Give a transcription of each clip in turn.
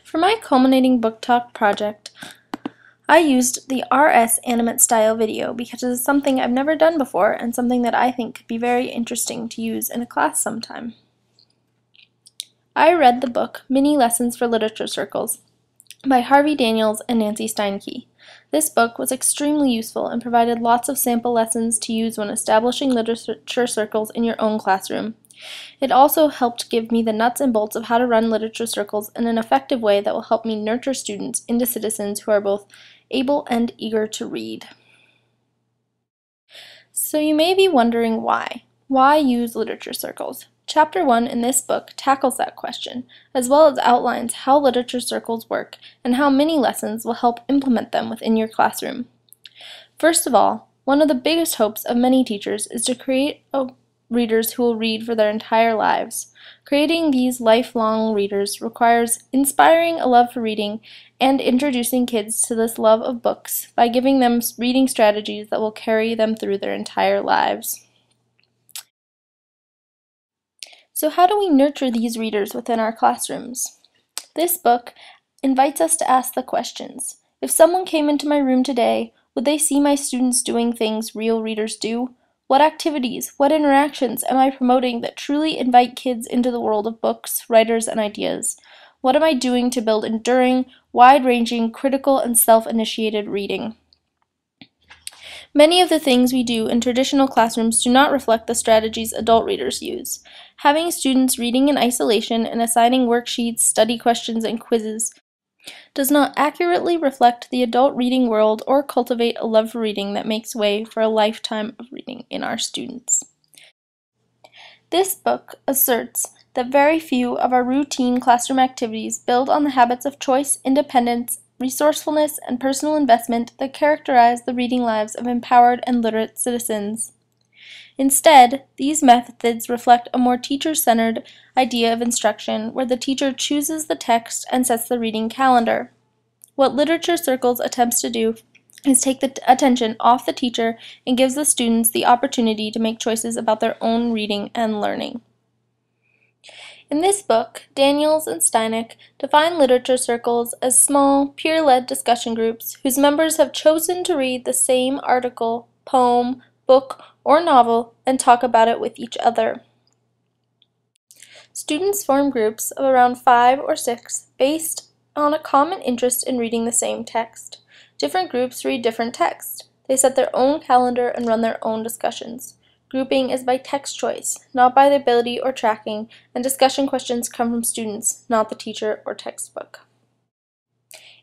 For my culminating book talk project, I used the RS animate style video because it is something I've never done before and something that I think could be very interesting to use in a class sometime. I read the book Mini Lessons for Literature Circles by Harvey Daniels and Nancy Stieneke. This book was extremely useful and provided lots of sample lessons to use when establishing literature circles in your own classroom. It also helped give me the nuts and bolts of how to run literature circles in an effective way that will help me nurture students into citizens who are both able and eager to read. So you may be wondering why. Why use literature circles? Chapter 1 in this book tackles that question, as well as outlines how literature circles work and how mini lessons will help implement them within your classroom. First of all, one of the biggest hopes of many teachers is to create readers who will read for their entire lives. Creating these lifelong readers requires inspiring a love for reading and introducing kids to this love of books by giving them reading strategies that will carry them through their entire lives. So how do we nurture these readers within our classrooms? This book invites us to ask the questions. If someone came into my room today, would they see my students doing things real readers do? What activities, what interactions am I promoting that truly invite kids into the world of books, writers, and ideas? What am I doing to build enduring, wide-ranging, critical, and self-initiated reading? Many of the things we do in traditional classrooms do not reflect the strategies adult readers use. Having students reading in isolation and assigning worksheets, study questions, and quizzes does not accurately reflect the adult reading world or cultivate a love for reading that makes way for a lifetime of reading in our students. This book asserts that very few of our routine classroom activities build on the habits of choice, independence, resourcefulness, and personal investment that characterize the reading lives of empowered and literate citizens. Instead, these methods reflect a more teacher-centered idea of instruction where the teacher chooses the text and sets the reading calendar. What Literature Circles attempts to do is take the attention off the teacher and gives the students the opportunity to make choices about their own reading and learning. In this book, Daniels and Stieneke define literature circles as small, peer-led discussion groups whose members have chosen to read the same article, poem, book, or novel and talk about it with each other. Students form groups of around 5 or 6 based on a common interest in reading the same text. Different groups read different texts. They set their own calendar and run their own discussions. Grouping is by text choice, not by the ability or tracking, and discussion questions come from students, not the teacher or textbook.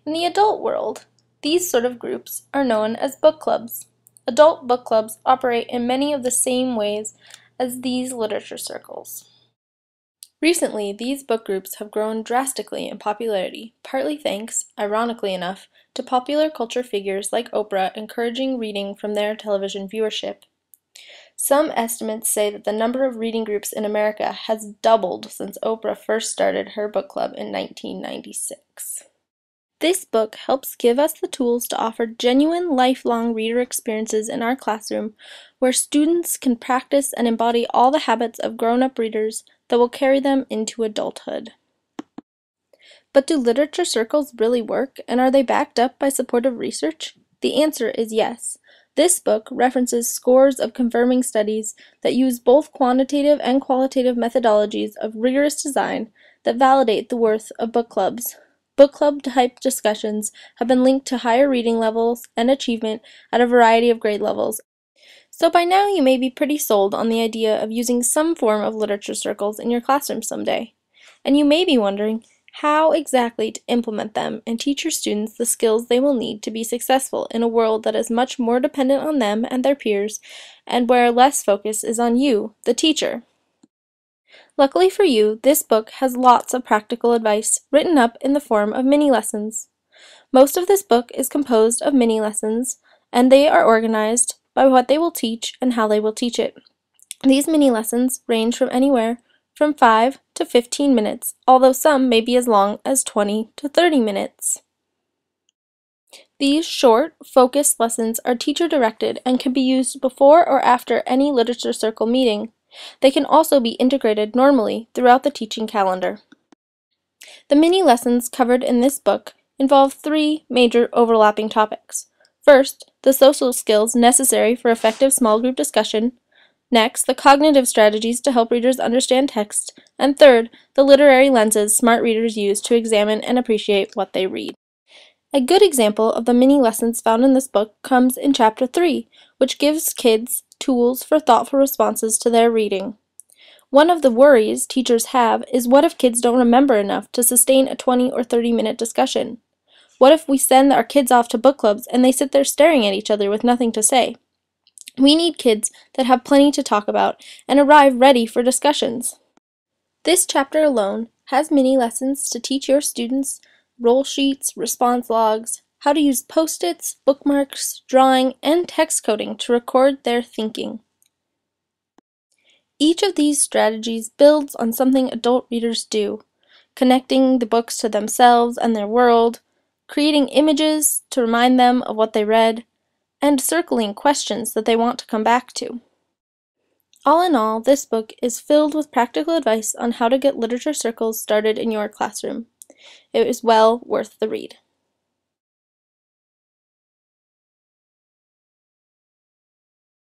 In the adult world, these sort of groups are known as book clubs. Adult book clubs operate in many of the same ways as these literature circles. Recently, these book groups have grown drastically in popularity, partly thanks, ironically enough, to popular culture figures like Oprah encouraging reading from their television viewership. Some estimates say that the number of reading groups in America has doubled since Oprah first started her book club in 1996. This book helps give us the tools to offer genuine, lifelong reader experiences in our classroom where students can practice and embody all the habits of grown-up readers that will carry them into adulthood. But do literature circles really work, and are they backed up by supportive research? The answer is yes. This book references scores of confirming studies that use both quantitative and qualitative methodologies of rigorous design that validate the worth of book clubs. Book club-type discussions have been linked to higher reading levels and achievement at a variety of grade levels. So by now you may be pretty sold on the idea of using some form of literature circles in your classroom someday. And you may be wondering how exactly to implement them and teach your students the skills they will need to be successful in a world that is much more dependent on them and their peers, and where less focus is on you, the teacher. Luckily for you, this book has lots of practical advice written up in the form of mini lessons. Most of this book is composed of mini lessons, and they are organized by what they will teach and how they will teach it. These mini lessons range from anywhere from 5 to 15 minutes, although some may be as long as 20 to 30 minutes. These short, focused lessons are teacher-directed and can be used before or after any literature circle meeting. They can also be integrated normally throughout the teaching calendar. The mini lessons covered in this book involve three major overlapping topics. First, the social skills necessary for effective small group discussion. Next, the cognitive strategies to help readers understand text. And third, the literary lenses smart readers use to examine and appreciate what they read. A good example of the mini lessons found in this book comes in Chapter 3, which gives kids tools for thoughtful responses to their reading. One of the worries teachers have is, what if kids don't remember enough to sustain a 20 or 30-minute discussion? What if we send our kids off to book clubs and they sit there staring at each other with nothing to say? We need kids that have plenty to talk about and arrive ready for discussions. This chapter alone has mini lessons to teach your students roll sheets, response logs, how to use post-its, bookmarks, drawing, and text coding to record their thinking. Each of these strategies builds on something adult readers do, connecting the books to themselves and their world, creating images to remind them of what they read, and circling questions that they want to come back to. All in all, this book is filled with practical advice on how to get literature circles started in your classroom. It is well worth the read.